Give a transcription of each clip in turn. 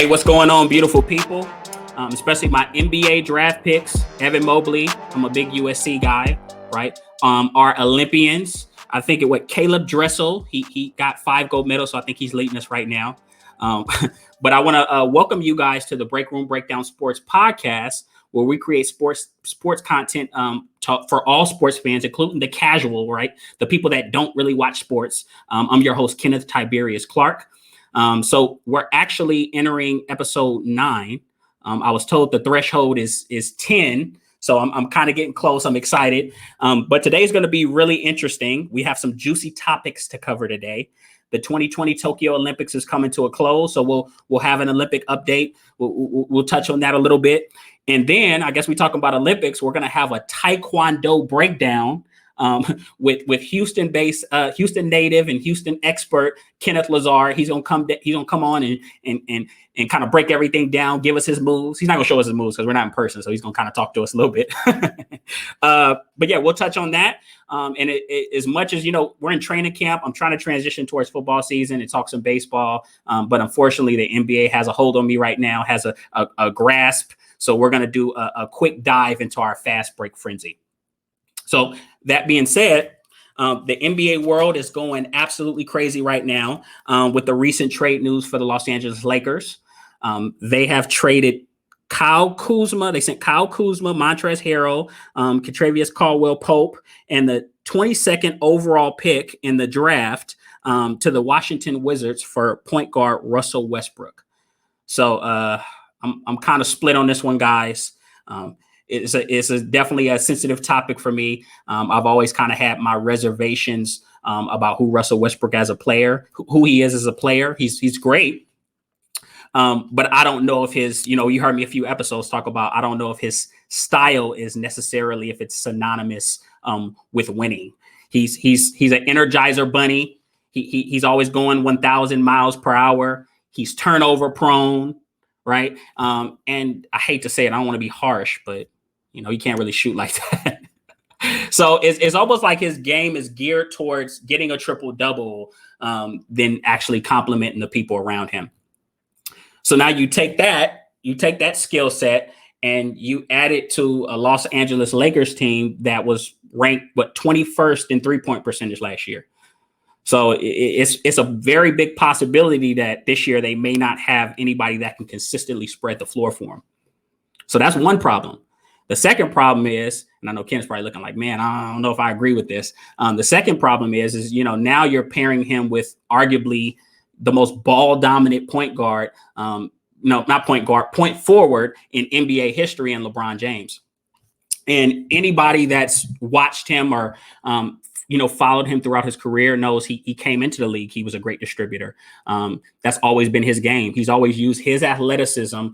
Hey, what's going on, beautiful people? Especially my NBA draft picks, Evan Mobley. I'm a big USC guy, right? Our Olympians. I think it went Caleb Dressel. He got 5 gold medals, so I think he's leading us right now. But I want to welcome you guys to the Breakroom Breakdown Sports podcast, where we create sports content for all sports fans, including the casual, right? The people that don't really watch sports. I'm your host, Kenneth Tiberius Clark. So we're actually entering episode 9. I was told the threshold is 10. So I'm kind of getting close. I'm excited. But today's going to be really interesting. We have some juicy topics to cover today. The 2020 Tokyo Olympics is coming to a close, so we'll have an Olympic update. We'll touch on that a little bit. And then I guess we're talking about Olympics. We're going to have a Taekwondo breakdown with Houston native and Houston expert Kenneth Lazard. He's gonna come on and kind of break everything down, give us his moves. He's not gonna show us his moves because we're not in person, so he's gonna kind of talk to us a little bit. But yeah, we'll touch on that. And as much as we're in training camp, I'm trying to transition towards football season and talk some baseball. But unfortunately, the NBA has a hold on me right now, has a grasp. So we're gonna do a quick dive into our fast break frenzy. So that being said, the NBA world is going absolutely crazy right now with the recent trade news for the Los Angeles Lakers. They have traded Kyle Kuzma. They sent Kyle Kuzma, Montrezl Harrell, Kentavious Caldwell-Pope, and the 22nd overall pick in the draft to the Washington Wizards for point guard Russell Westbrook. So I'm kind of split on this one, guys. It's definitely a sensitive topic for me. I've always kind of had my reservations about who Russell Westbrook as a player, who he is as a player. He's great. But I don't know if his, you heard me a few episodes talk about, I don't know if his style is necessarily, if it's synonymous with winning. He's an energizer bunny. He's always going 1,000 miles per hour. He's turnover prone. Right. And I hate to say it, I don't want to be harsh, but he can't really shoot like that. So it's almost like his game is geared towards getting a triple double than actually complimenting the people around him. So now you take that skill set and you add it to a Los Angeles Lakers team that was ranked 21st in 3-point percentage last year. So it's a very big possibility that this year they may not have anybody that can consistently spread the floor for them. So that's one problem. The second problem is, and I know Ken's probably looking like, man, I don't know if I agree with this. The second problem is now you're pairing him with arguably the most ball dominant point guard, point forward in NBA history in LeBron James. And anybody that's watched him or followed him throughout his career knows he came into the league. He was a great distributor. That's always been his game. He's always used his athleticism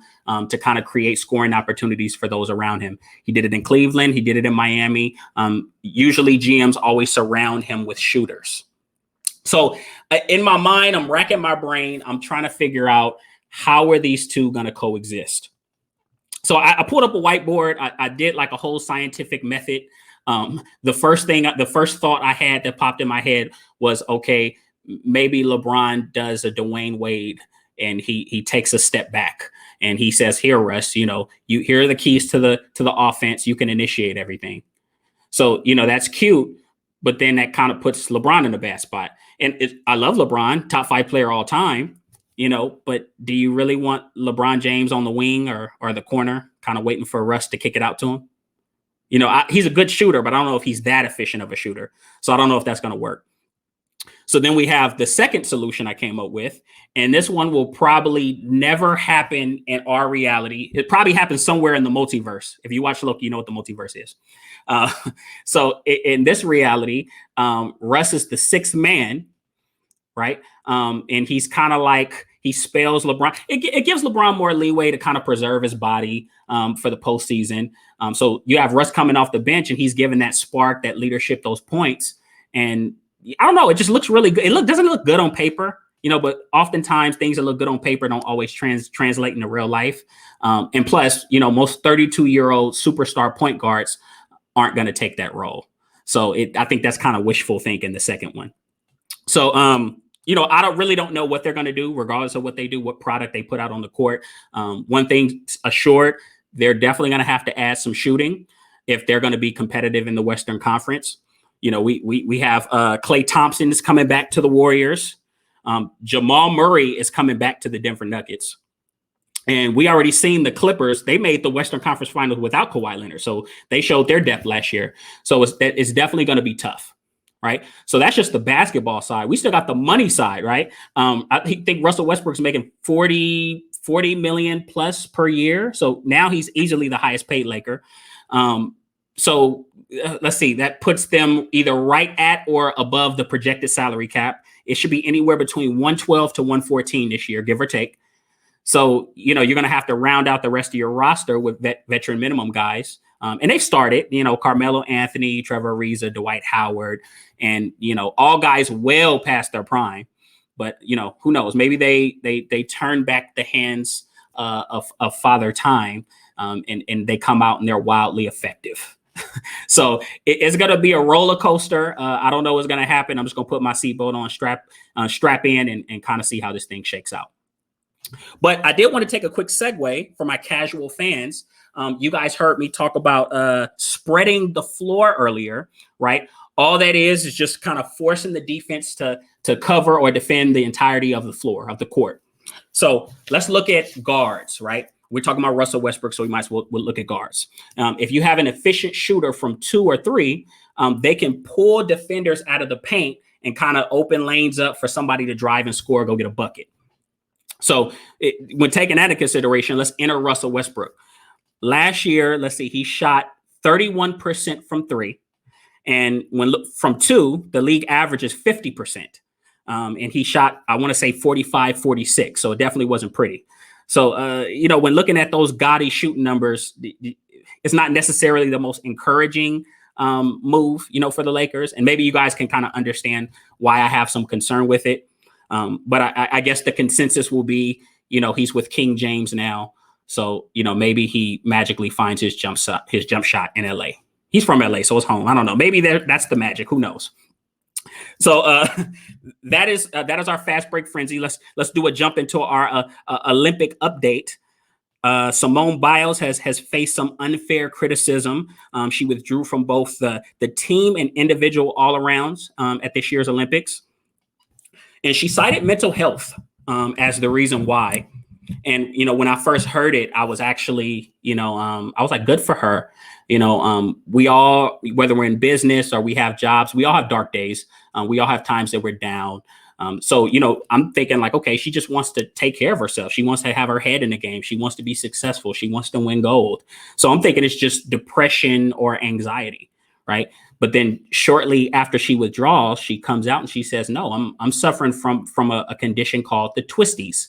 to kind of create scoring opportunities for those around him. He did it in Cleveland. He did it in Miami. Usually GMs always surround him with shooters. So in my mind, I'm racking my brain. I'm trying to figure out how are these two going to coexist. So I pulled up a whiteboard. I did like a whole scientific method. The first thought I had that popped in my head was, okay, maybe LeBron does a Dwayne Wade and he takes a step back and he says, here, Russ, here are the keys to the offense. You can initiate everything. So, that's cute, but then that kind of puts LeBron in a bad spot. And I love LeBron, top 5 player all time, but do you really want LeBron James on the wing or the corner kind of waiting for Russ to kick it out to him? He's a good shooter, but I don't know if he's that efficient of a shooter. So I don't know if that's going to work. So then we have the second solution I came up with, and this one will probably never happen in our reality. It probably happens somewhere in the multiverse. If you watch Loki, you know what the multiverse is. So in this reality, Russ is the 6th man, right? And he's kind of like, he spells LeBron. It gives LeBron more leeway to kind of preserve his body for the postseason. So you have Russ coming off the bench and he's given that spark, that leadership, those points. And I don't know, it just looks really good. Doesn't look good on paper, but oftentimes things that look good on paper don't always translate into real life. And plus, most 32-year-old superstar point guards aren't going to take that role. So I think that's kind of wishful thinking, the second one. So, I don't know what they're going to do, regardless of what they do, what product they put out on the court. One thing assured, they're definitely going to have to add some shooting if they're going to be competitive in the Western Conference. We have Klay Thompson is coming back to the Warriors. Jamal Murray is coming back to the Denver Nuggets. And we already seen the Clippers. They made the Western Conference Finals without Kawhi Leonard. So they showed their depth last year. So it's definitely going to be tough. Right. So that's just the basketball side. We still got the money side. Right. I think Russell Westbrook's making 40 million plus per year. So now he's easily the highest paid Laker. So let's see, that puts them either right at or above the projected salary cap. It should be anywhere between 112 to 114 this year, give or take. So, you're going to have to round out the rest of your roster with veteran minimum guys. And they've started, Carmelo Anthony, Trevor Ariza, Dwight Howard, and, all guys well past their prime. But, who knows? Maybe they turn back the hands of Father Time and they come out and they're wildly effective. So it's going to be a roller coaster. I don't know what's going to happen. I'm just going to put my seatbelt on, strap in and kind of see how this thing shakes out. But I did want to take a quick segue for my casual fans. You guys heard me talk about spreading the floor earlier, right? All that is just kind of forcing the defense to cover or defend the entirety of the floor, of the court. So let's look at guards, right? We're talking about Russell Westbrook, so we might as well look at guards. If you have an efficient shooter from 2 or 3, they can pull defenders out of the paint and kind of open lanes up for somebody to drive and score, go get a bucket. So when taking that into consideration, let's enter Russell Westbrook. Last year, let's see, he shot 31% from 3. And from 2, the league average is 50%. And he shot, I want to say 45, 46. So it definitely wasn't pretty. So, when looking at those gaudy shooting numbers, it's not necessarily the most encouraging move, for the Lakers. And maybe you guys can kind of understand why I have some concern with it. But I guess the consensus will be, he's with King James now. So, maybe he magically finds his jump shot in LA. He's from LA, so it's home. I don't know. Maybe that's the magic. Who knows? So that is our fast break frenzy. Let's do a jump into our Olympic update. Simone Biles has faced some unfair criticism. She withdrew from both the team and individual all-arounds at this year's Olympics. And she cited mental health as the reason why. And, when I first heard it, I was actually, I was like, good for her. We all, whether we're in business or we have jobs, we all have dark days. We all have times that we're down. So, I'm thinking like, okay, she just wants to take care of herself. She wants to have her head in the game. She wants to be successful. She wants to win gold. So I'm thinking it's just depression or anxiety. Right. But then shortly after she withdraws, she comes out and she says, no, I'm suffering from a condition called the Twisties.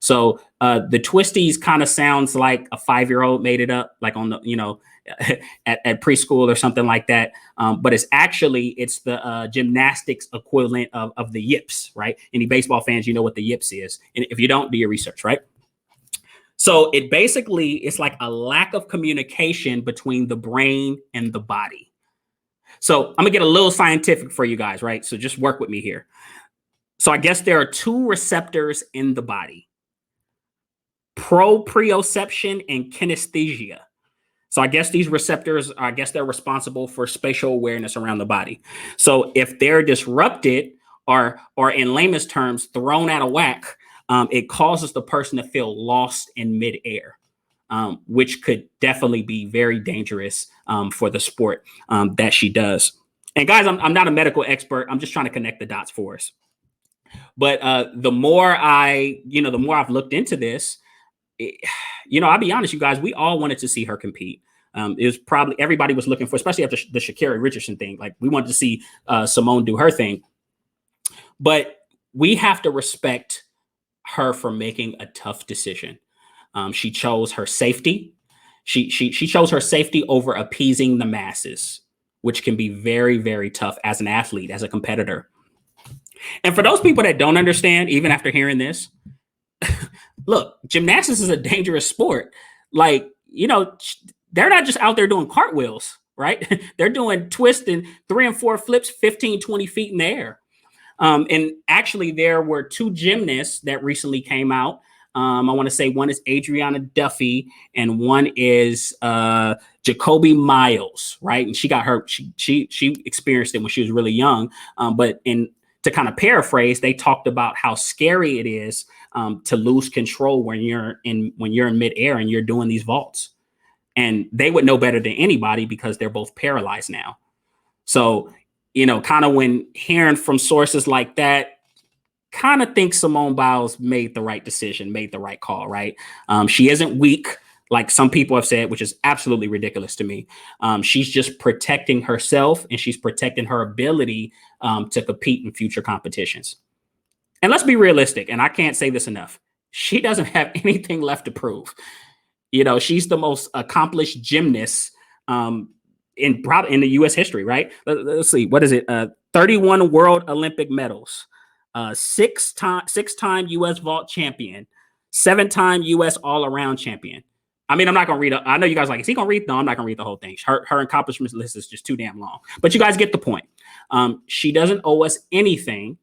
So the Twisties kind of sounds like a 5-year-old made it up, like on the, at preschool or something like that. But it's the gymnastics equivalent of the yips, right? Any baseball fans, what the yips is. And if you don't, do your research, right? So it's like a lack of communication between the brain and the body. So I'm gonna get a little scientific for you guys, right? So just work with me here. So I guess there are 2 receptors in the body: proprioception and kinesthesia. So I guess these receptors, they're responsible for spatial awareness around the body. So if they're disrupted or in layman's terms, thrown out of whack, it causes the person to feel lost in midair, which could definitely be very dangerous for the sport that she does. And guys, I'm not a medical expert. I'm just trying to connect the dots for us. But the more I've looked into this, I'll be honest, you guys, we all wanted to see her compete. It was probably everybody was looking for, especially after the Sha'Carri Richardson thing. Like we wanted to see Simone do her thing. But we have to respect her for making a tough decision. She chose her safety. She chose her safety over appeasing the masses, which can be very, very tough as an athlete, as a competitor. And for those people that don't understand, even after hearing this, look, gymnastics is a dangerous sport. Like, they're not just out there doing cartwheels, right? They're doing twists and 3 and 4 flips, 15, 20 feet in the air. And actually, there were two gymnasts that recently came out. I want to say one is Adriana Duffy and one is Jacoby Miles, right? And she got hurt. She experienced it when she was really young. But to kind of paraphrase, they talked about how scary it is to lose control when you're in midair and you're doing these vaults. And they would know better than anybody because they're both paralyzed now. So, kind of when hearing from sources like that, kind of think Simone Biles made the right decision, made the right call, right? She isn't weak, like some people have said, which is absolutely ridiculous to me. She's just protecting herself and she's protecting her ability to compete in future competitions. And let's be realistic, and I can't say this enough. She doesn't have anything left to prove. She's the most accomplished gymnast in the U.S. history, right? Let's see, what is it? 31 World Olympic medals, six-time U.S. vault champion, 7-time U.S. all-around champion. I mean, I'm not gonna read. I know you guys are like, is he gonna read? No, I'm not gonna read the whole thing. Her accomplishments list is just too damn long. But you guys get the point. She doesn't owe us anything.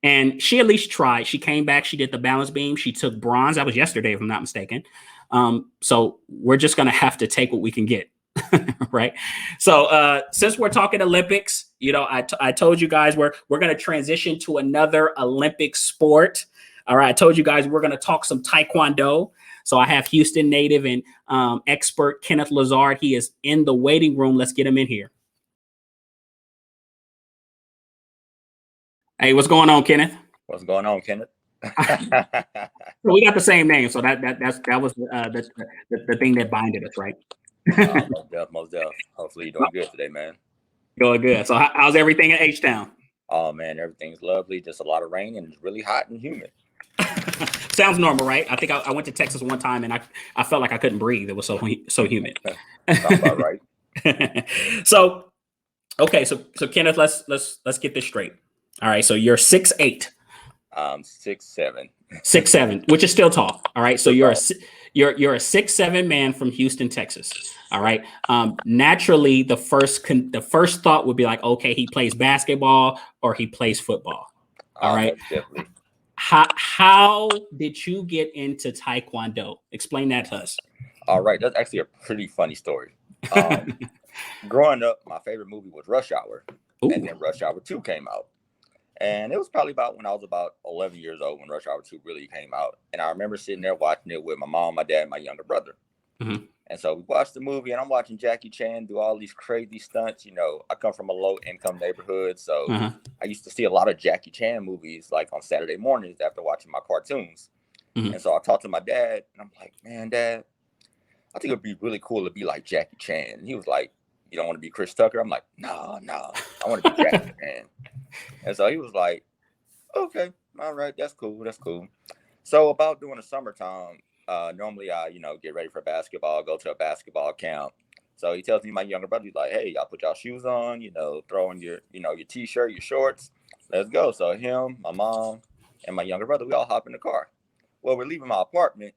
And she at least tried. She came back. She did the balance beam. She took bronze. That was yesterday, if I'm not mistaken. So we're just going to have to take what we can get. Right. So since we're talking Olympics, I told you guys we're going to transition to another Olympic sport. All right. I told you guys we're going to talk some Taekwondo. So I have Houston native and expert Kenneth Lazard. He is in the waiting room. Let's get him in here. Hey, what's going on, Kenneth? What's going on, Kenneth? We got the same name, so that was the thing that binded us, right? Most deaf. Hopefully you're doing good today, man. Doing good. So how's everything in H-Town? Oh man, everything's lovely. Just a lot of rain and it's really hot and humid. Sounds normal, right? I think I went to Texas one time and I felt like I couldn't breathe. It was so humid. Sounds about right. So Kenneth, let's get this straight. All right, so you're 6'8". 6'7". 6'7", which is still tall. All right, so you're a 6'7" man from Houston, Texas. All right. Naturally, the first thought would be like, okay, he plays basketball or he plays football. All right. Definitely. How did you get into Taekwondo? Explain that to us. All right, that's actually a pretty funny story. Growing up, my favorite movie was Rush Hour, and then Rush Hour 2 came out. And it was probably when I was about 11 years old when Rush Hour 2 really came out. And I remember sitting there watching it with my mom, my dad, and my younger brother. Mm-hmm. And so we watched the movie, and I'm watching Jackie Chan do all these crazy stunts. I come from a low-income neighborhood, so I used to see a lot of Jackie Chan movies, like on Saturday mornings after watching my cartoons. Mm-hmm. And so I talked to my dad, and I'm like, man, Dad, I think it'd be really cool to be like Jackie Chan. And he was like, you don't want to be Chris Tucker? I'm like, no, I want to be Jackie Chan. And so he was like, okay, all right, that's cool. So about during the summertime, normally I, get ready for basketball, go to a basketball camp. So he tells me, my younger brother, he's like, hey, y'all put y'all shoes on, throw on your, your t-shirt, your shorts, let's go. So him, my mom, and my younger brother, we all hop in the car. Well, we're leaving my apartment.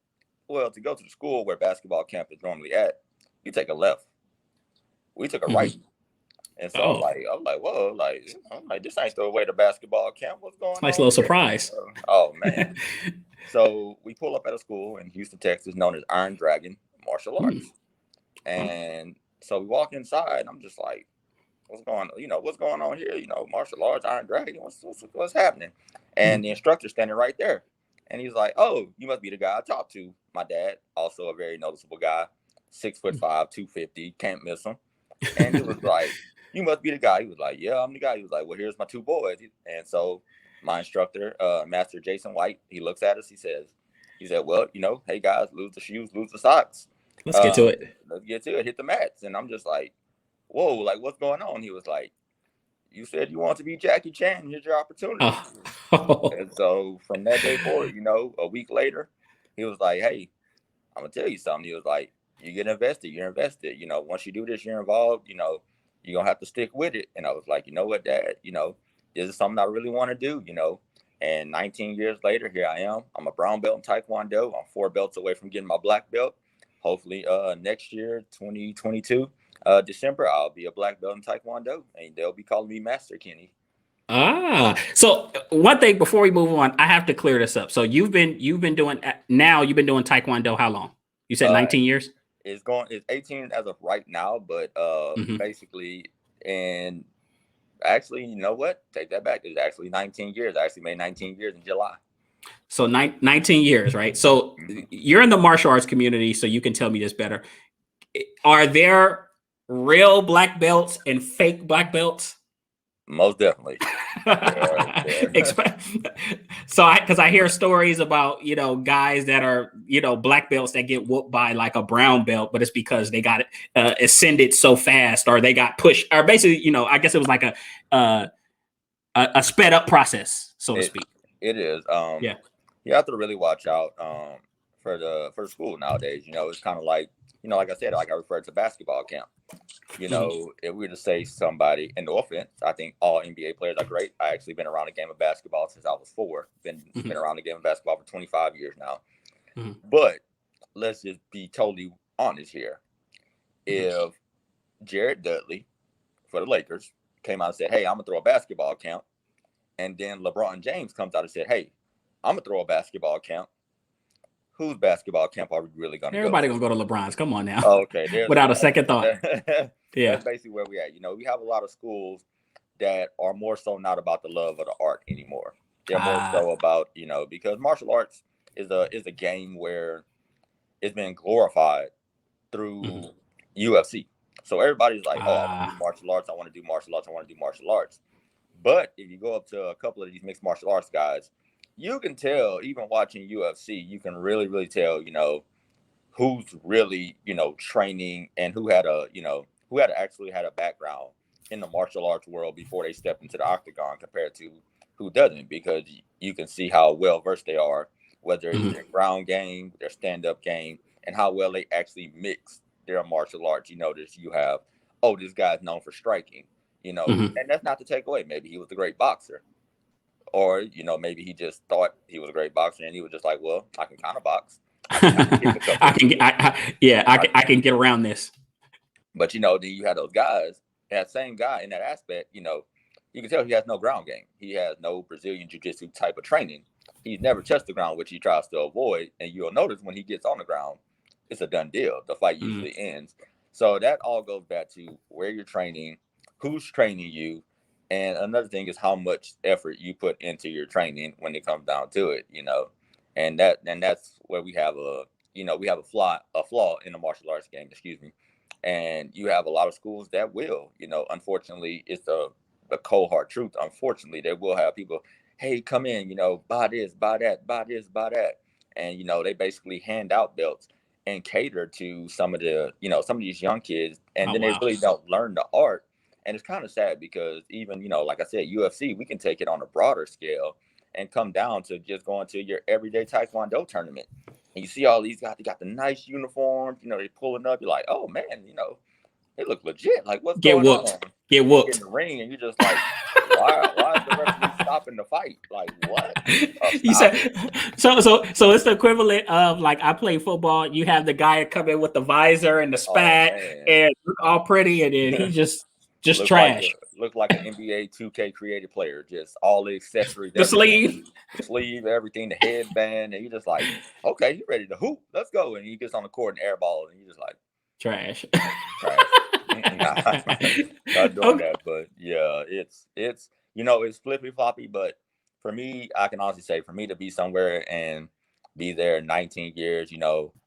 Well, to go to the school where basketball camp is normally at, you take a left. We took a right. And so I'm like, whoa, this ain't the way to basketball camp. What's going on? Nice little surprise. Oh, man. So we pull up at a school in Houston, Texas, known as Iron Dragon Martial Arts. And so we walk inside, and I'm just like, what's going on here? Martial arts, Iron Dragon, what's happening? And the instructor's standing right there. And he's like, oh, you must be the guy I talked to. My dad, also a very noticeable guy, 6'5", 250, can't miss him. And he was like, you must be the guy. He was like, yeah, I'm the guy. He was like, well, here's my two boys. And so my instructor, Master Jason White, he looks at us. He said, well, hey guys, lose the shoes, lose the socks. Let's get to it. Let's get to it. Hit the mats. And I'm just like, whoa, like what's going on? He was like, you said you want to be Jackie Chan. Here's your opportunity. And so from that day forward, a week later, he was like, hey, I'm going to tell you something. He was like, you get invested, you're invested. Once you do this, you're involved, you're going to have to stick with it. And I was like, you know what, Dad, this is something I really want to do, And 19 years later, here I am. I'm a brown belt in Taekwondo. I'm 4 belts away from getting my black belt. Hopefully next year, 2022, December, I'll be a black belt in Taekwondo, and they'll be calling me Master Kenny. So one thing before we move on, I have to clear this up. So you've been doing Taekwondo how long? You said 19 years? It's 18 as of right now, but basically, and actually, you know what? Take that back. It's actually 19 years. I actually made 19 years in July. So 19 years, right? So you're in the martial arts community, so you can tell me this better. Are there real black belts and fake black belts? Most definitely. So because I hear stories about, guys that are, black belts that get whooped by like a brown belt, but it's because they got ascended so fast, or they got pushed, or basically, I guess it was like a sped up process, so to speak. It is. Yeah. You have to really watch out for the school nowadays. It's kind of like, like I said, like I referred to basketball camp. If we were to say somebody in the offense, I think all NBA players are great. I actually been around the game of basketball since I was 4. Been around the game of basketball for 25 years now. But let's just be totally honest here. If Jared Dudley for the Lakers came out and said, "Hey, I'm gonna throw a basketball camp," and then LeBron James comes out and said, "Hey, I'm gonna throw a basketball camp," whose basketball camp are we really gonna Everybody gonna go to LeBron's. Come on now. Okay, without a second thought. Yeah, that's basically where we at. We have a lot of schools that are more so not about the love of the art anymore. They're more so about, because martial arts is a game where it's been glorified through UFC. So everybody's like, "Oh, I want to do martial arts. I want to do martial arts. I want to do martial arts." But if you go up to a couple of these mixed martial arts guys, you can tell, even watching UFC, you can really, really tell, who's really, training, and who actually had a background in the martial arts world before they step into the octagon, compared to who doesn't, because you can see how well versed they are, whether it's their ground game, their stand-up game, and how well they actually mix their martial arts. You have, this guy's known for striking, and that's not to take away. Maybe he was a great boxer. Or, maybe he just thought he was a great boxer, and he was just like, "Well, I can kind of box. I can get around this." But, then you had those guys, that same guy in that aspect, you can tell he has no ground game. He has no Brazilian jiu-jitsu type of training. He's never touched the ground, which he tries to avoid. And you'll notice when he gets on the ground, it's a done deal. The fight usually ends. So that all goes back to where you're training, who's training you. And another thing is how much effort you put into your training when it comes down to it, and that's where we have a flaw in the martial arts game, and you have a lot of schools that will, unfortunately, it's the cold hard truth. Unfortunately, they will have people, "Hey, come in, buy this, buy that, buy this, buy that," and they basically hand out belts and cater to some of these young kids, and they really don't learn the art. And it's kind of sad, because even, like I said, UFC, we can take it on a broader scale and come down to just going to your everyday Taekwondo tournament. And you see all these guys, they got the nice uniforms, they pulling up. You're like, "Oh, man, they look legit. Like, what's going on?" Get whooped. You get in the ring, and you're just like, why is the referee stopping the fight? Like, what? You said, so it's the equivalent of, like, I play football. You have the guy come in with the visor and the spat and look all pretty, and then he just trash. Look like an NBA 2K creative player, just all the accessories, the sleeve, everything, the headband, and you're just like, "Okay, you ready to hoop? Let's go!" And he gets on the court and airball, and you're just like, trash. Not doing that, but yeah, it's it's flippy floppy. But for me, I can honestly say, for me to be somewhere and be there 19 years,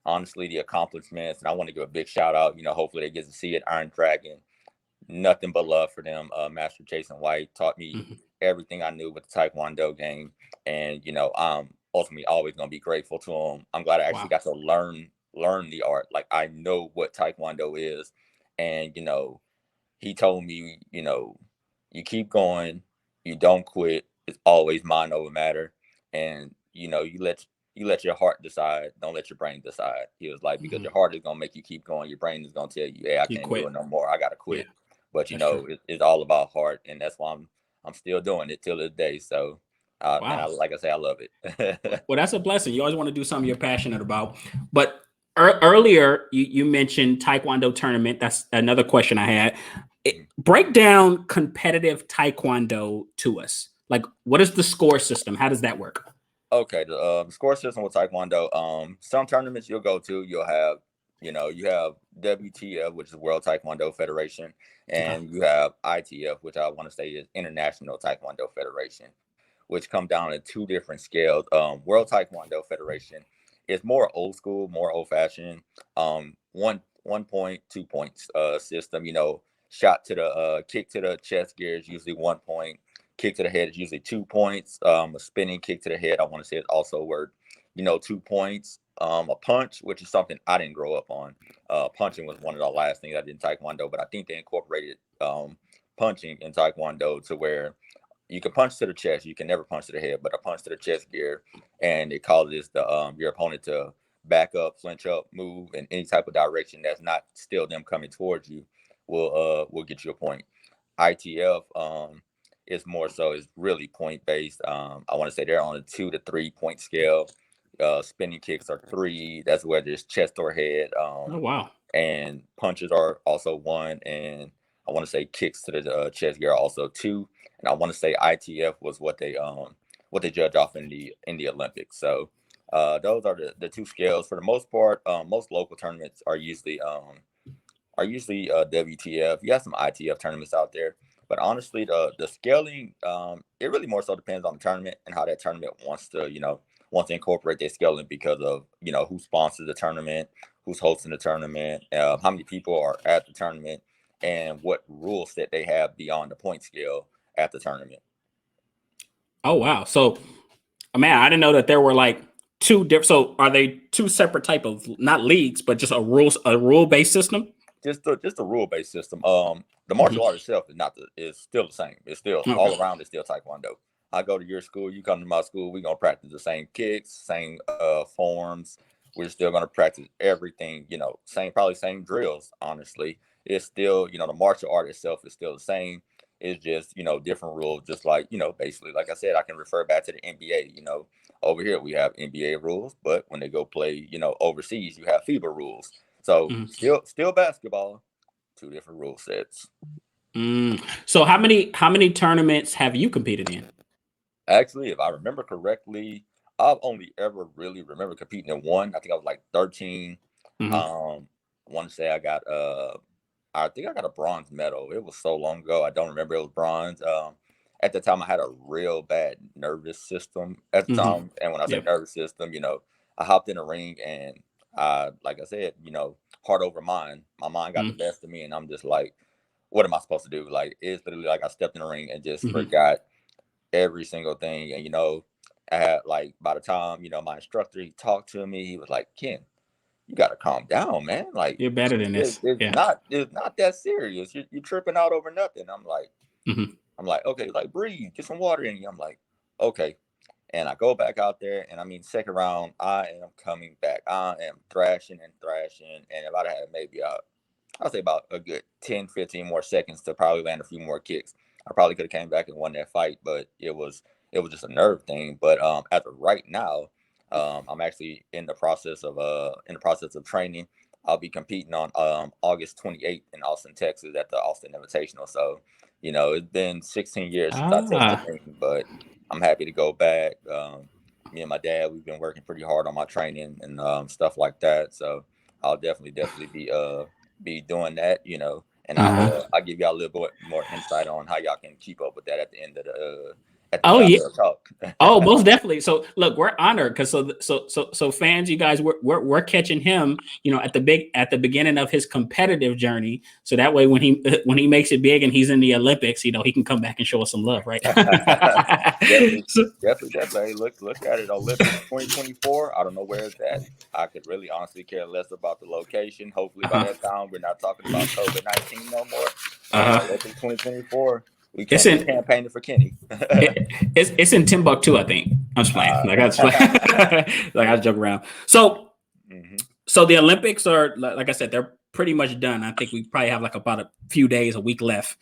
honestly, the accomplishments, and I want to give a big shout out. Hopefully they get to see it. Iron Dragon. Nothing but love for them. Master Jason White taught me everything I knew with the Taekwondo game. And, I'm ultimately always going to be grateful to him. I'm glad I actually got to learn the art. Like, I know what Taekwondo is. And, he told me, you keep going, you don't quit. It's always mind over matter. And, you let your heart decide. Don't let your brain decide. He was like, because your heart is going to make you keep going. Your brain is going to tell you, "Hey, I can't do it no more. I got to quit." Yeah. But, it's all about heart. And that's why I'm still doing it till this day. So, and like I say, I love it. Well, that's a blessing. You always want to do something you're passionate about. But earlier, you mentioned Taekwondo tournament. That's another question I had. Break down competitive Taekwondo to us. Like, what is the score system? How does that work? Okay, the score system with Taekwondo. Some tournaments you'll go to, you have WTF, which is World Taekwondo Federation, and you have ITF, which I want to say is International Taekwondo Federation, which come down to two different scales. World Taekwondo Federation is more old school, more old fashioned. One point, 2 points system. Shot to the kick to the chest gear is usually 1 point. Kick to the head is usually 2 points. A spinning kick to the head, I want to say, is also worth 2 points. A punch, which is something I didn't grow up on. Punching was one of the last things I did in Taekwondo, but I think they incorporated punching in Taekwondo to where you can punch to the chest, you can never punch to the head, but a punch to the chest gear, and it causes your opponent to back up, flinch up, move in any type of direction that's not still them coming towards you. Will get you a point. ITF is more so is really point based. I want to say they're on a 2 to 3 point scale. Spinning kicks are 3. That's whether it's chest or head. Oh wow! And punches are also 1, and I want to say kicks to the chest gear are also 2. And I want to say ITF was what they judge off in the Olympics. So those are the two scales for the most part. Most local tournaments are usually WTF. You have some ITF tournaments out there, but honestly, the scaling it really more so depends on the tournament and how that tournament wants to incorporate their scaling because of who sponsors the tournament, who's hosting the tournament, how many people are at the tournament, and what rules that they have beyond the point scale at the tournament. Oh wow! So, man, I didn't know that there were like two different. So, are they two separate type of not leagues, but just a rule based system? Just a rule based system. The martial art itself is still the same. It's still all around. It's still Taekwondo. I go to your school, you come to my school. We're gonna practice the same kicks, same forms. We're still gonna practice everything. Same drills. Honestly, it's still the martial art itself is still the same. It's just different rules. Just like basically, like I said, I can refer back to the NBA. Over here we have NBA rules, but when they go play overseas, you have FIBA rules. So still basketball, two different rule sets. So how many tournaments have you competed in? Actually, if I remember correctly, I've only ever really remember competing in one. I think I was like 13. I want to say I think I got a bronze medal. It was so long ago. I don't remember. It was bronze. At the time I had a real bad nervous system at the time. And when I say nervous system, I hopped in a ring and like I said, heart over mind. My mind got the best of me, and I'm just like, what am I supposed to do? Like, it's literally like I stepped in the ring and just forgot every single thing. And I had by the time my instructor, he talked to me, he was like, Ken, you gotta calm down, man. Like, you're better than this. It's not that serious. You're tripping out over nothing. I'm like, okay, like breathe, get some water in you. I'm like, okay. And I go back out there, and second round, I am coming back. I am thrashing. And if I'd had maybe I'll say about a good 10, 15 more seconds to probably land a few more kicks, I probably could have came back and won that fight. But it was just a nerve thing. But as of right now, I'm actually in the process of training. I'll be competing on August 28th in Austin, Texas, at the Austin Invitational. So, it's been 16 years since I touched the ring, but I'm happy to go back. Me and my dad, we've been working pretty hard on my training and stuff like that. So I'll definitely be doing that, and I'll give y'all a little bit more insight on how y'all can keep up with that at the end of the talk. Oh, most definitely. So look, we're honored because so fans, you guys, we're catching him, at the beginning of his competitive journey. So that way, when he makes it big and he's in the Olympics, he can come back and show us some love, right? Definitely. Hey, look at it. Olympics 2024. I don't know where it's at. I could really honestly care less about the location. Hopefully by that time we're not talking about COVID-19 no more. Olympics 2024. We campaigning for Kenny. It's in Timbuktu, I think. I'm just playing. I joke around. So the Olympics are, like I said, they're pretty much done. I think we probably have about a few days, a week left.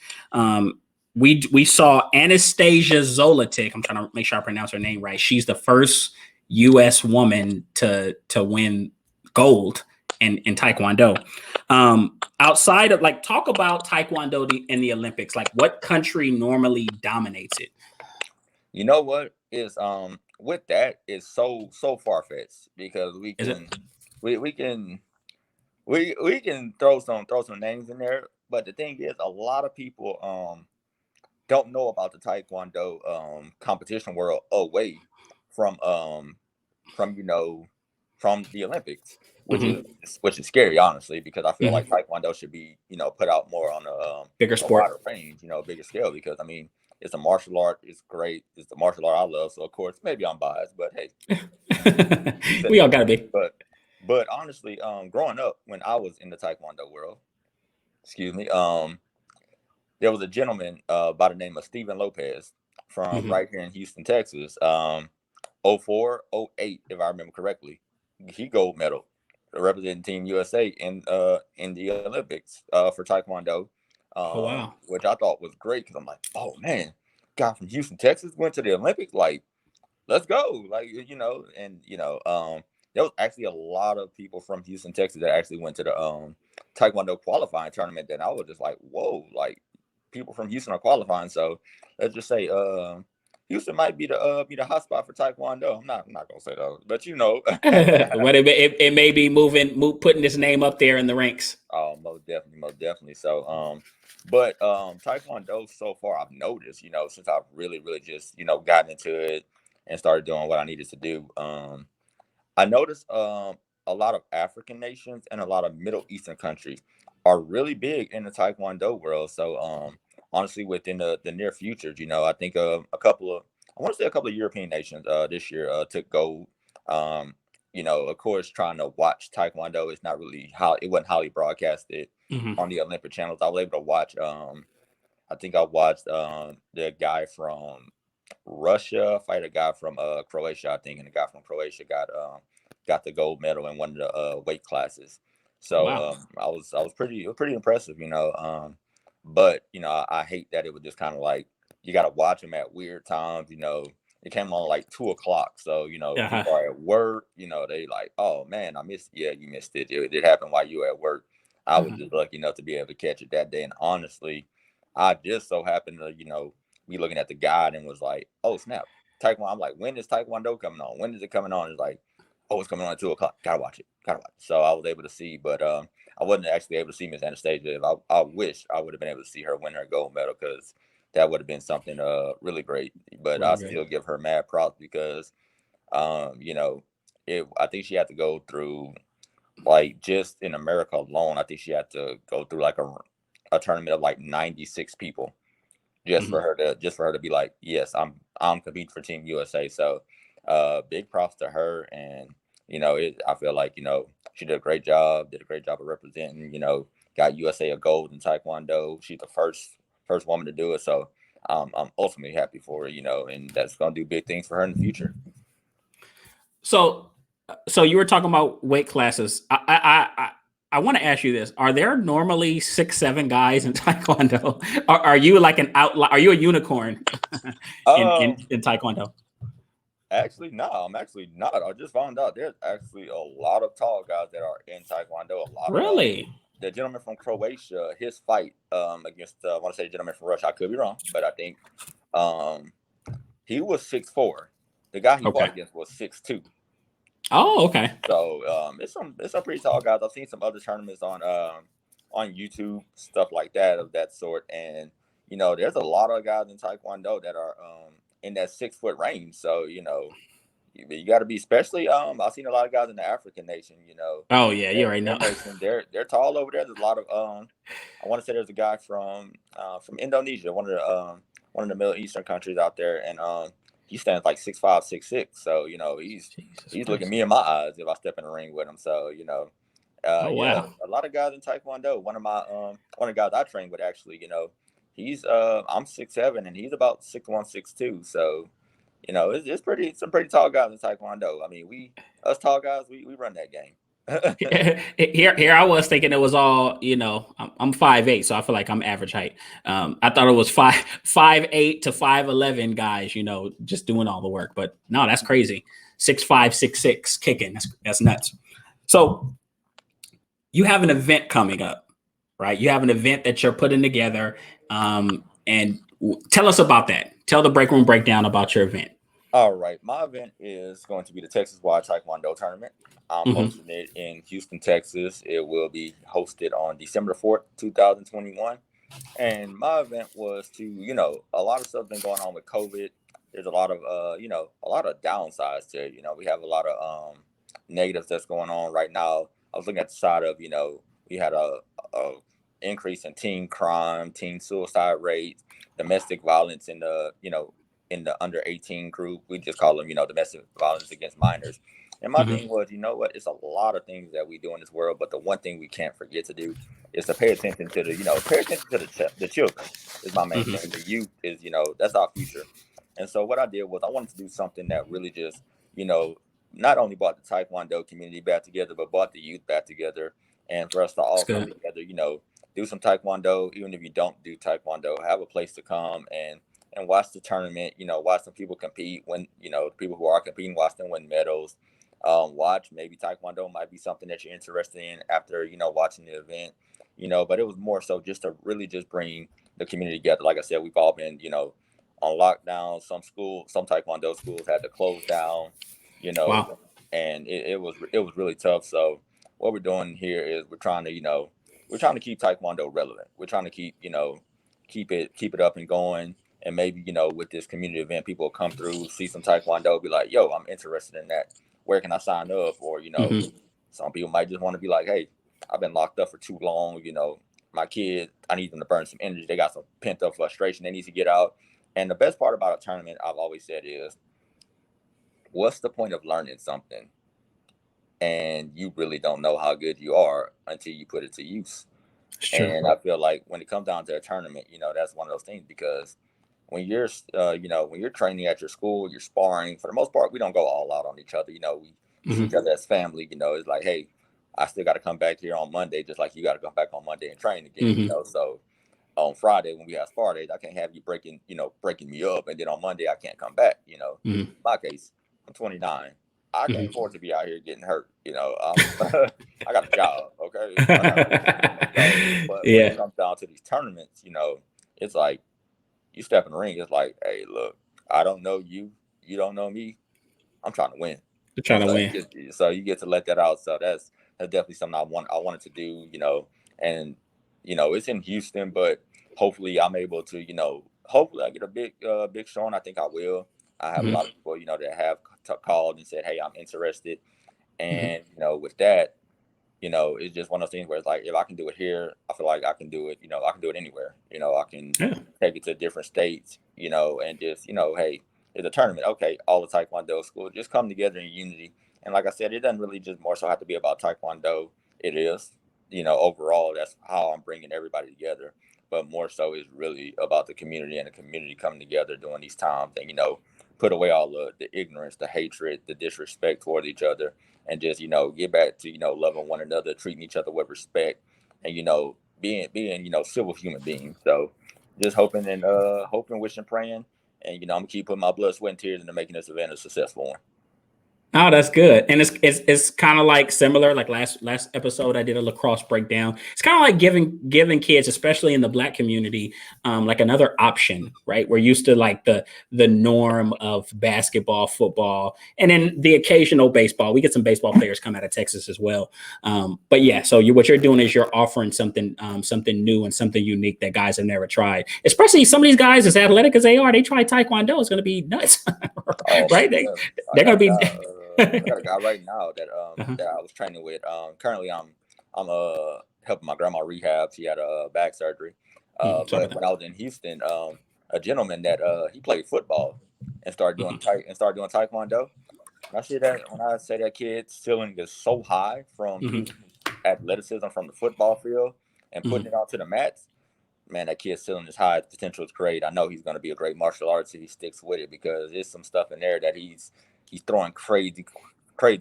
We saw Anastasia Zolotic. I'm trying to make sure I pronounce her name right. She's the first U.S. woman to win gold in Taekwondo. Outside of talk about Taekwondo in the Olympics, what country normally dominates it? You know what is with that is so far fetched because Is it? we can we can throw some names in there, but the thing is, a lot of people don't know about the Taekwondo competition world away from from you know from the Olympics, Mm-hmm. which is scary, honestly, because I feel like Mm-hmm. Taekwondo should be put out more on Bigger a wider sport. range, bigger scale. Because I mean, it's a martial art, it's great, it's the martial art I love. So of course, maybe I'm biased, but hey, you said We it all best. gotta be. But honestly, growing up when I was in the Taekwondo world, excuse me, there was a gentleman by the name of Steven Lopez from Mm-hmm. right here in Houston, Texas. 04, 08, if I remember correctly. He gold medal representing Team USA in the Olympics for Taekwondo, Oh wow. which I thought was great because I'm like, oh man, guy from Houston, Texas went to the Olympics. Like, let's go. Like, there was actually a lot of people from Houston, Texas that actually went to the Taekwondo qualifying tournament. That I was just like, whoa, like people from Houston are qualifying. So let's just say Houston might be the hot spot for Taekwondo. I'm not gonna say that, but But it may be putting this name up there in the ranks. Oh, most definitely, most definitely. So, but Taekwondo so far, I've noticed, since I've really, really just, gotten into it and started doing what I needed to do. I noticed a lot of African nations and a lot of Middle Eastern countries are really big in the Taekwondo world. So, honestly, within the near future, I think I want to say a couple of European nations this year took gold. Um, of course, trying to watch Taekwondo is not really how it wasn't highly broadcasted Mm-hmm. on the Olympic channels. I was able to watch. I think I watched the guy from Russia fight a guy from Croatia, I think, and the guy from Croatia got the gold medal in one of the weight classes. So Wow. I was pretty impressive, but I hate that it was just kind of like you got to watch them at weird times. It came on like 2 o'clock, so Uh-huh. people are at work. They like, oh man, I missed. Yeah, you missed it. It happened while you were at work. I was Uh-huh. just lucky enough to be able to catch it that day, and honestly, I just so happened to be looking at the guide and was like, oh snap, Taekwondo. I'm like, when is Taekwondo coming on? When is it coming on? It's like, oh, it's coming on at 2 o'clock. Gotta watch it. Gotta watch it. So I was able to see, but I wasn't actually able to see Miss Anastasia. I wish I would have been able to see her win her gold medal because that would have been something really great. But I Really great. still give her mad props because I think she had to go through like just in America alone, I think she had to go through like a tournament of like 96 people Mm-hmm. just for her to be like, yes, I'm competing for Team USA. So big props to her. And I feel like she did a great job of representing, got USA a gold in Taekwondo. She's the first woman to do it. So I'm ultimately happy for her, and that's gonna do big things for her in the future. So, so you were talking about weight classes. I want to ask you this: are there normally 6'7" guys in Taekwondo? Are you like an outlier? Are you a unicorn um in Taekwondo? Actually, no, I'm actually not. I just found out there's actually a lot of tall guys that are in Taekwondo. A lot of Really? the gentleman from Croatia, his fight against I want to say the gentleman from Russia. I could be wrong, but I think um he was 6'4". The guy he fought Okay. against was 6'2". Oh, okay. So it's some pretty tall guys. I've seen some other tournaments on YouTube, stuff like that of that sort, and there's a lot of guys in Taekwondo that are in that 6 foot range. So you got to be, especially I've seen a lot of guys in the African nation. Oh yeah, you already Their know. nation, they're tall over there. There's a lot of I want to say there's a guy from Indonesia, one of the Middle Eastern countries out there, and he stands like 6'5", 6'6". So Jesus he's looking Christ. me in my eyes if I step in the ring with him. So Oh yeah, wow. a lot of guys in Taekwondo. One of the guys I train with actually, he's I'm 6'7" and he's about 6'1", 6'2". So it's some pretty tall guys in Taekwondo. I mean, us tall guys, we run that game. Here I was thinking it was all, I'm 5'8", so I feel like I'm average height. I thought it was 5'8" to 5'11" guys, just doing all the work. But no, that's crazy. 6'5", 6'6", kicking. That's nuts. So you have an event coming up, right? You have an event that you're putting together. And tell us about that. tell the Breakroom breakdown about your event. All right. My event is going to be the Texas-wide Taekwondo tournament. I'm Mhm. hosting it in Houston, Texas. It will be hosted on December 4th, 2021. And my event was to, a lot of stuff been going on with COVID. There's a lot of, a lot of downsides to it. We have a lot of negatives that's going on right now. I was looking at the side of, we had a increase in teen crime, teen suicide rates, domestic violence in the under 18 group. We just call them, domestic violence against minors. And my thing was, you know what? It's a lot of things that we do in this world, but the one thing we can't forget to do is to pay attention to the children. Is my main thing. The youth is, that's our future. And so what I did was I wanted to do something that really just, not only brought the Taekwondo community back together, but brought the youth back together, and for us to all come together, do some Taekwondo. Even if you don't do Taekwondo, have a place to come and watch the tournament. Watch some people compete. When people who are competing, watch them win medals. Watch maybe Taekwondo might be something that you're interested in after watching the event. But it was more so just to really just bring the community together. Like I said, we've all been on lockdown. Some Taekwondo schools had to close down. Wow. And it was really tough. So what we're doing here is we're trying to keep Taekwondo relevant. We're trying to keep keep it up and going. And maybe, with this community event, people will come through, see some Taekwondo, be like, yo, I'm interested in that. Where can I sign up? Or, some people might just want to be like, hey, I've been locked up for too long. My kids, I need them to burn some energy. They got some pent up frustration they need to get out. And the best part about a tournament, I've always said, is what's the point of learning something and you really don't know how good you are until you put it to use? And I feel like when it comes down to a tournament, that's one of those things, because when you're, when you're training at your school, you're sparring. For the most part, we don't go all out on each other. We see each other as family. It's like, hey, I still got to come back here on Monday, just like you got to come back on Monday and train again. So on Friday when we have spar days, I can't have you breaking me up, and then on Monday I can't come back. In my case, I'm 29. I can't afford to be out here getting hurt. I got a job, okay? But when it comes down to these tournaments, it's like you step in the ring. It's like, hey, look, I don't know you, you don't know me. I'm trying to win. You're trying to win. So you get to let that out. So that's definitely something I wanted to do. And it's in Houston, but hopefully I'm able to, hopefully I get a big showing. I think I will. I have a lot of people, that have called and said, hey, I'm interested. And, with that, it's just one of those things where it's like, if I can do it here, I feel like I can do it, I can do it anywhere. I can take it to different states, and just, hey, it's a tournament. Okay, all the Taekwondo schools just come together in unity. And like I said, it doesn't really just more so have to be about Taekwondo. It is, overall, that's how I'm bringing everybody together. But more so is really about the community and the community coming together during these times and, put away all the ignorance, the hatred, the disrespect toward each other, and just, get back to, loving one another, treating each other with respect, and, being, civil human beings. So just hoping, wishing, praying. And, I'm gonna keep putting my blood, sweat, and tears into making this event a successful one. Oh, that's good. And it's kind of like similar, like last episode I did a lacrosse breakdown. It's kind of like giving kids, especially in the Black community, like another option, right? We're used to like the norm of basketball, football, and then the occasional baseball. We get some baseball players come out of Texas as well. But yeah, so what you're doing is you're offering something new and something unique that guys have never tried. Especially some of these guys, as athletic as they are, they try Taekwondo. It's going to be nuts, right? They're going to be. I got a guy right now that that I was training with. Currently, I'm helping my grandma rehab. She had a back surgery. But when I was in Houston, a gentleman that he played football and started doing Taekwondo. When I say that kid's ceiling is so high from athleticism from the football field and putting it onto the mats, man, that kid's ceiling is high. The potential is great. I know he's going to be a great martial artist if he sticks with it, because there's some stuff in there that he's throwing crazy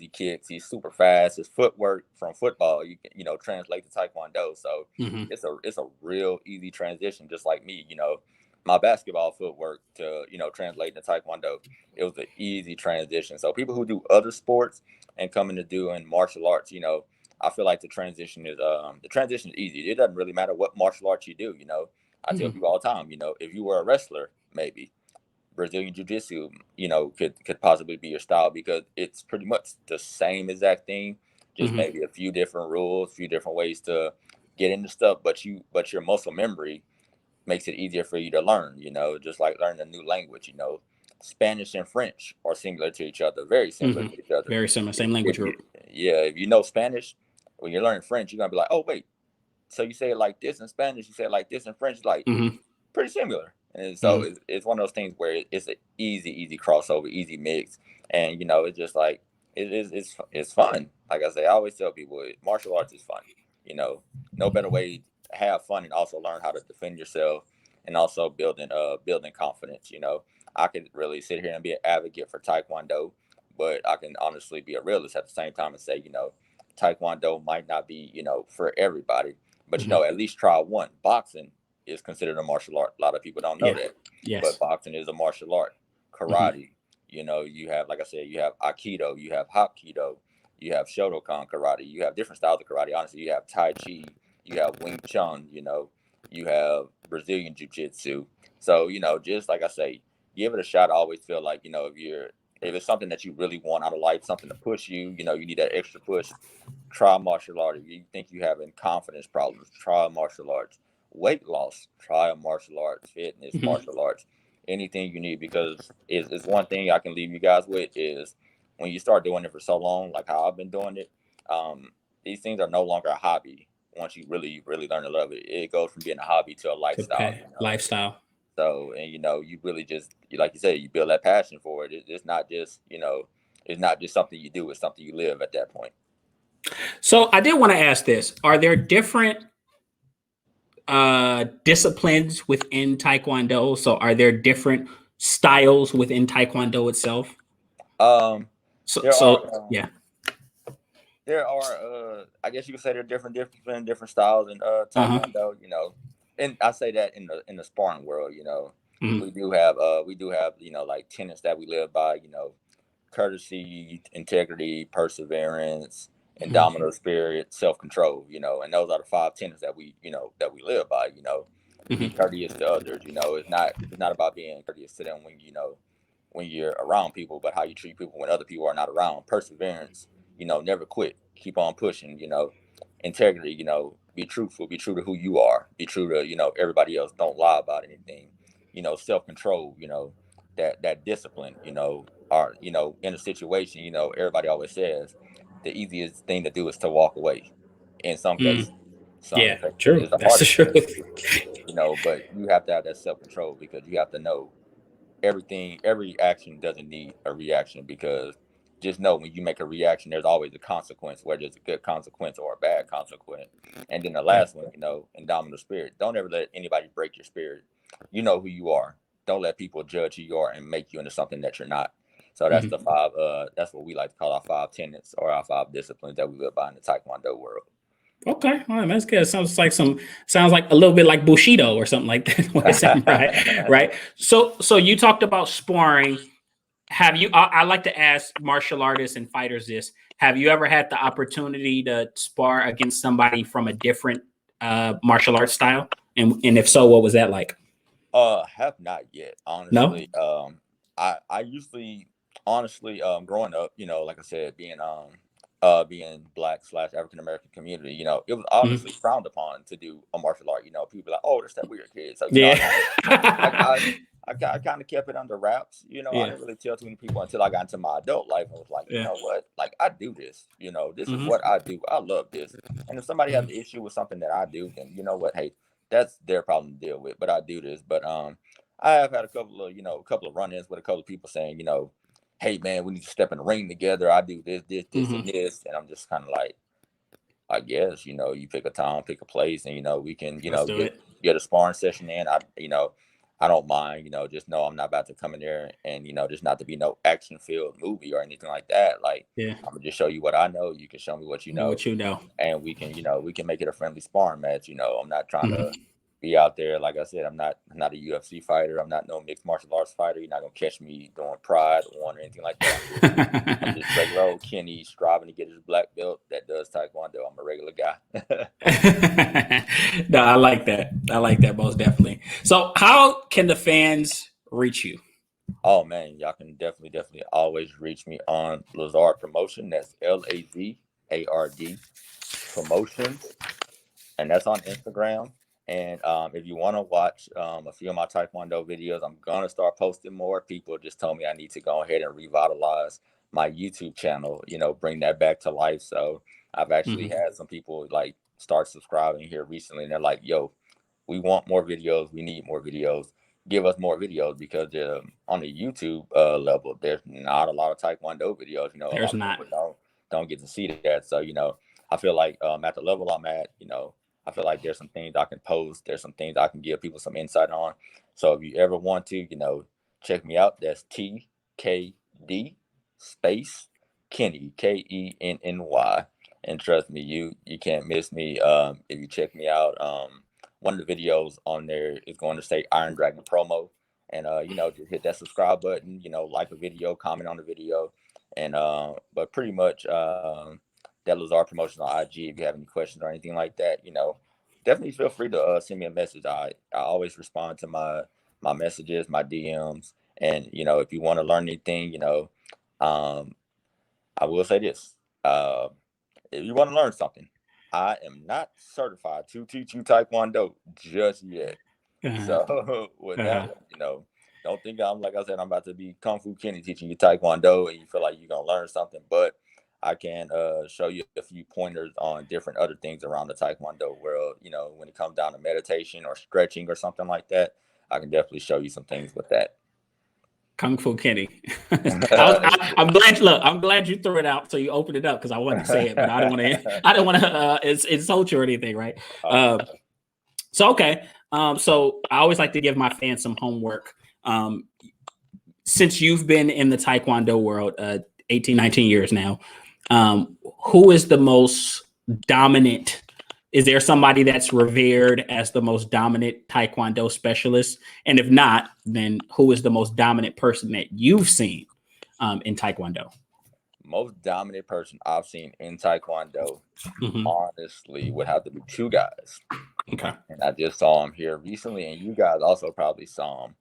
kicks. He's super fast. His footwork from football, you can, translate to Taekwondo. So it's a real easy transition, just like me, my basketball footwork to, translate to Taekwondo. It was an easy transition. So people who do other sports and come into doing martial arts, I feel like the transition is easy. It doesn't really matter what martial arts you do. I tell people all the time, if you were a wrestler, maybe Brazilian Jiu-Jitsu, could possibly be your style, because it's pretty much the same exact thing, just maybe a few different rules, a few different ways to get into stuff, but your muscle memory makes it easier for you to learn, just like learning a new language. Spanish and French are similar to each other, very similar to each other. Very similar, same language group. If you know Spanish, when you're learning French, you're gonna be like, oh wait, so you say it like this in Spanish, you say it like this in French, like pretty similar. And so it's one of those things where it's an easy crossover, easy mix, and it's just like it's fun. Like I say, I always tell people, martial arts is fun. No better way to have fun and also learn how to defend yourself, and also building confidence. I could really sit here and be an advocate for Taekwondo, but I can honestly be a realist at the same time and say, Taekwondo might not be, for everybody, but at least try one. Boxing is considered a martial art. A lot of people don't know that. Yes. But boxing is a martial art. Karate, you have, like I said, you have Aikido, you have Hapkido, you have Shotokan karate, you have different styles of karate. Honestly, you have Tai Chi, you have Wing Chun, you have Brazilian Jiu-Jitsu. So, just like I say, give it a shot. I always feel like, if it's something that you really want out of life, something to push you, you need that extra push, try martial art. If you think you're having confidence problems, try martial arts. Weight loss, try a martial arts. Fitness, martial arts. Anything you need, because it's one thing I can leave you guys with is, when you start doing it for so long, like how I've been doing it, these things are no longer a hobby. Once you really, really learn to love it, it goes from being a hobby to a lifestyle. Lifestyle. So, and you really just, like you said, you build that passion for it. It's not just, it's not just something you do, it's something you live at that point. So I did want to ask this. Are there different disciplines within Taekwondo? So are there different styles within Taekwondo itself? There are, I guess you could say there are different disciplines, different styles in Taekwondo, and I say that in the sparring world, we do have, like tenets that we live by, courtesy, integrity, perseverance, indomitable spirit, self-control, and those are the 5 tenets that we live by. Be courteous to others. It's not about being courteous to them when you're around people, but how you treat people when other people are not around. Perseverance, never quit, keep on pushing. Integrity, be truthful, be true to who you are, be true to everybody else, don't lie about anything. Self-control, that discipline, are in a situation, everybody always says the easiest thing to do is to walk away. In some cases, true. It's the hardest thing to do, but you have to have that self-control, because you have to know every action doesn't need a reaction, because just know when you make a reaction, there's always a consequence, whether it's a good consequence or a bad consequence. And then the last one, indomitable spirit. Don't ever let anybody break your spirit. You know who you are. Don't let people judge who you are and make you into something that you're not. So that's the 5. That's what we like to call our 5 tenets, or our 5 disciplines that we live by in the Taekwondo world. Okay, all right, that's good. Sounds like a little bit like Bushido or something like that. Right. So you talked about sparring. Have you? I like to ask martial artists and fighters this: have you ever had the opportunity to spar against somebody from a different martial arts style? And if so, what was that like? Have not yet, honestly. No? I usually, honestly, growing up, like I said, being Black / African American community, it was obviously frowned upon to do a martial art. People are like, oh, that's that weird kid. So I kind of kept it under wraps. I didn't really tell too many people until I got into my adult life. I was like, you know what? Like, I do this. This is what I do. I love this. And if somebody has an issue with something that I do, then you know what? Hey, that's their problem to deal with. But I do this. But I have had a couple of run-ins with a couple of people saying, hey man, we need to step in the ring together. I do this, and this. And I'm just kind of like, I guess, you pick a time, pick a place, and we can, get a sparring session in. I don't mind, just know I'm not about to come in there and, just not to be no action filled movie or anything like that. Like, I'm gonna just show you what I know. You can show me what you know. And we can make it a friendly sparring match. I'm not trying to be out there. Like I said, I'm not a UFC fighter. I'm not no mixed martial arts fighter. You're not gonna catch me doing Pride or anything like that. I'm just regular old Kenny striving to get his black belt that does Taekwondo. I'm a regular guy. No, I like that. I like that most definitely. So how can the fans reach you? Oh man, y'all can definitely always reach me on Lazard Promotion. That's Lazard Promotions, and that's on Instagram. And if you want to watch a few of my Taekwondo videos, I'm gonna start posting more. People just told me I need to go ahead and revitalize my YouTube channel. You know, bring that back to life. So I've actually had some people like start subscribing here recently, and they're like, "Yo, we want more videos. We need more videos. Give us more videos," because on the YouTube level, there's not a lot of Taekwondo videos. You know, a There's lot of not. people don't get to see that. So you know, I feel like at the level I'm at, you know, I feel like there's some things I can post. There's some things I can give people some insight on. So if you ever want to, you know, check me out. That's TKD space Kenny Kenny. And trust me, you can't miss me if you check me out. One of the videos on there is going to say Iron Dragon promo, and you know, just hit that subscribe button. You know, like a video, comment on the video, and but pretty much that Lazard Promotion on IG. If you have any questions or anything like that, you know, definitely feel free to send me a message. I always respond to my messages, my DMs, and you know, if you want to learn anything, you know, I will say this: if you want to learn something, I am not certified to teach you Taekwondo just yet. So with that one, you know, don't think I'm, like I said, I'm about to be Kung Fu Kenny teaching you Taekwondo and you feel like you're gonna learn something, but I can show you a few pointers on different other things around the Taekwondo world. You know, when it comes down to meditation or stretching or something like that, I can definitely show you some things with that. Kung Fu Kenny. I'm glad. Look, I'm glad you threw it out, so you opened it up because I wanted to say it, but I don't want to. I don't want to insult you or anything, right? So okay. So I always like to give my fans some homework. Since you've been in the Taekwondo world, 18, 19 years now, who is the most dominant? Is there somebody that's revered as the most dominant Taekwondo specialist? And if not, then who is the most dominant person that you've seen in Taekwondo? Most dominant person I've seen in Taekwondo, honestly, would have to be two guys. Okay. And I just saw him here recently, and you guys also probably saw him.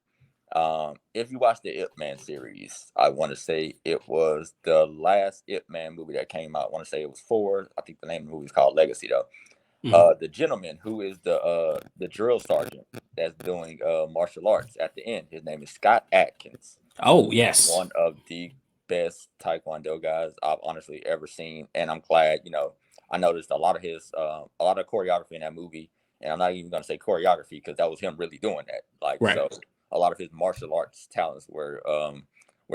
If you watch the Ip Man series, I want to say it was the last Ip Man movie that came out. I want to say it was 4. I think the name of the movie is called Legacy, though. The gentleman who is the drill sergeant that's doing martial arts at the end, his name is Scott Atkins. Oh, yes. One of the best Taekwondo guys I've honestly ever seen. And I'm glad, you know, I noticed a lot of choreography in that movie. And I'm not even going to say choreography because that was him really doing that. Like, right. So a lot of his martial arts talents were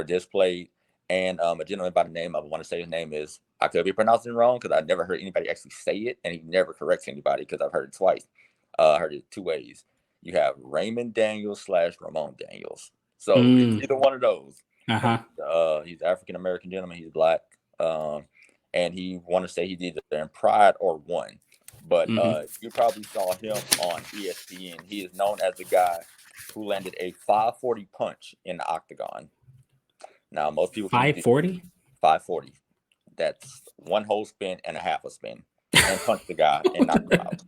displayed. And a gentleman by the name, I want to say his name is, I could be pronouncing it wrong because I never heard anybody actually say it, and he never corrects anybody because I've heard it twice. I heard it 2 ways. You have Raymond Daniels / Ramon Daniels. So it's either one of those. He's an African American gentleman. He's black, and he want to say he's either in Pride or One. But you probably saw him on ESPN. He is known as the guy who landed a 540 punch in the octagon. Now, most people 540? 540. That's one whole spin and a half a spin, and punch the guy and knock him out.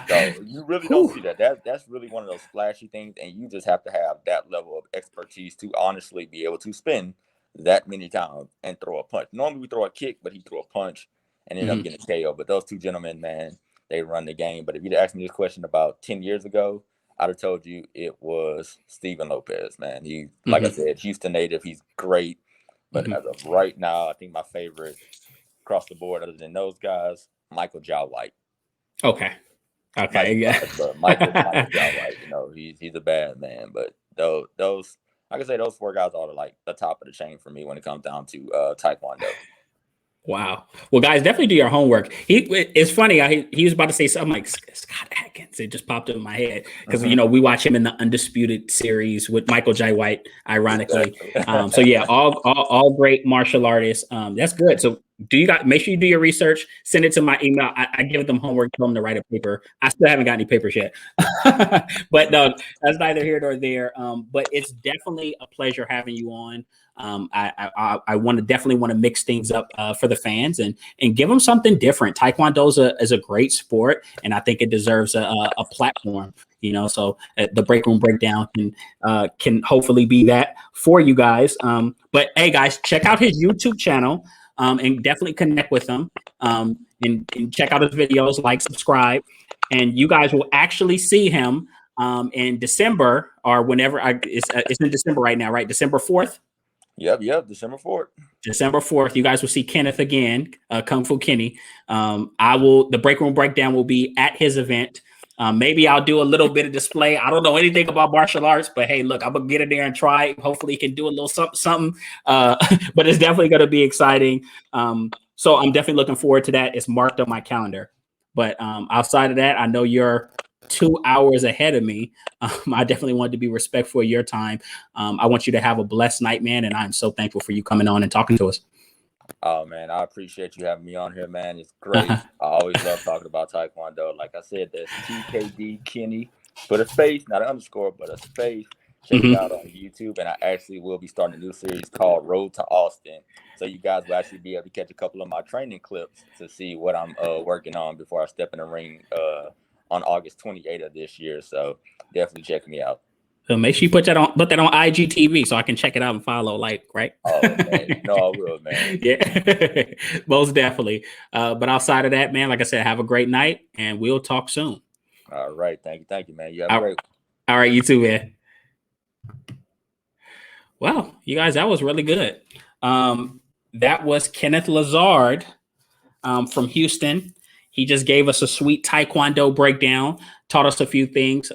So you really don't see that. That's really one of those flashy things, and you just have to have that level of expertise to honestly be able to spin that many times and throw a punch. Normally we throw a kick, but he threw a punch and ended up getting a KO. But those two gentlemen, man, they run the game. But if you'd asked me this question about 10 years ago, I'd have told you it was Steven Lopez, man. He, like I said, Houston native. He's great. But as of right now, I think my favorite across the board, other than those guys, Michael Jai White. Okay. Michael Jai White, you know, he's a bad man. But those, I can say those 4 guys are like the top of the chain for me when it comes down to Taekwondo. Wow. Well, guys, definitely do your homework. It's funny. He was about to say something like Scott Atkins. It just popped up in my head because you know we watch him in the Undisputed series with Michael Jai White, ironically. So yeah, all great martial artists. That's good. So Do you got, make sure you do your research, send it to my email. I give them homework, tell them to write a paper. I still haven't got any papers yet. But no, that's neither here nor there. But it's definitely a pleasure having you on. I want to definitely want to mix things up for the fans and give them something different. Taekwondo is a great sport, and I think it deserves a platform. So the break room breakdown can hopefully be that for you guys. But hey, guys, check out his YouTube channel. And definitely connect with him and check out his videos, like, subscribe, and you guys will actually see him in December or whenever. It's in December right now, right? December 4th. Yep, December 4th. December 4th, you guys will see Kenneth again, Kung Fu Kenny. The break room breakdown will be at his event. Maybe I'll do a little bit of display. I don't know anything about martial arts, but hey, look, I'm gonna get in there and try it. Hopefully, he can do a little something. But it's definitely gonna be exciting. So I'm definitely looking forward to that. It's marked on my calendar. But outside of that, I know you're 2 hours ahead of me. I definitely wanted to be respectful of your time. I want you to have a blessed night, man, and I'm so thankful for you coming on and talking to us. Oh, man, I appreciate you having me on here, man. It's great. I always love talking about Taekwondo. Like I said, there's TKD Kenny. Put a space, not an underscore, but a space. Check it out on YouTube. And I actually will be starting a new series called Road to Austin. So you guys will actually be able to catch a couple of my training clips to see what I'm working on before I step in the ring on August 28th of this year. So definitely check me out. So make sure you put that on IGTV so I can check it out and follow, right? Oh, man. No, I will, man. Yeah, most definitely. But outside of that, man, like I said, have a great night and we'll talk soon. All right. Thank you, man. You have a great one. All right, you too, man. Well, you guys, that was really good. That was Kenneth Lazard from Houston. He just gave us a sweet Taekwondo breakdown, taught us a few things.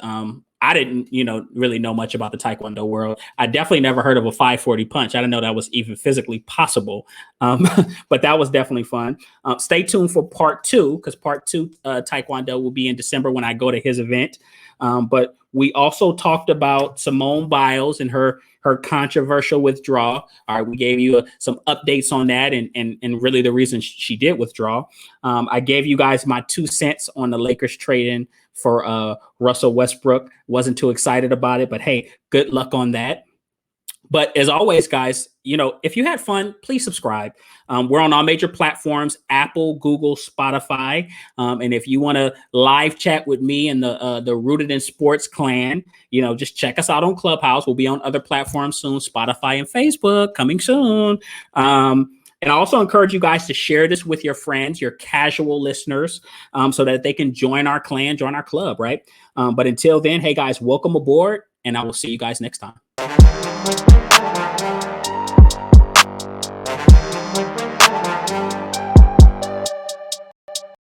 I didn't, really know much about the Taekwondo world. I definitely never heard of a 540 punch. I didn't know that was even physically possible. But that was definitely fun. Stay tuned for part 2, because part 2 Taekwondo will be in December when I go to his event. But we also talked about Simone Biles and her controversial withdrawal. All right, we gave you some updates on that and really the reason she did withdraw. I gave you guys my 2 cents on the Lakers trading for Russell Westbrook. Wasn't too excited about it, but hey, good luck on that. But as always, guys, if you had fun, please subscribe. We're on all major platforms, Apple, Google, Spotify. And if you want to live chat with me and the Rooted in Sports clan, just check us out on Clubhouse. We'll be on other platforms soon, Spotify and Facebook, coming soon. And I also encourage you guys to share this with your friends, your casual listeners, so that they can join our clan, join our club, right? But until then, hey, guys, welcome aboard, and I will see you guys next time.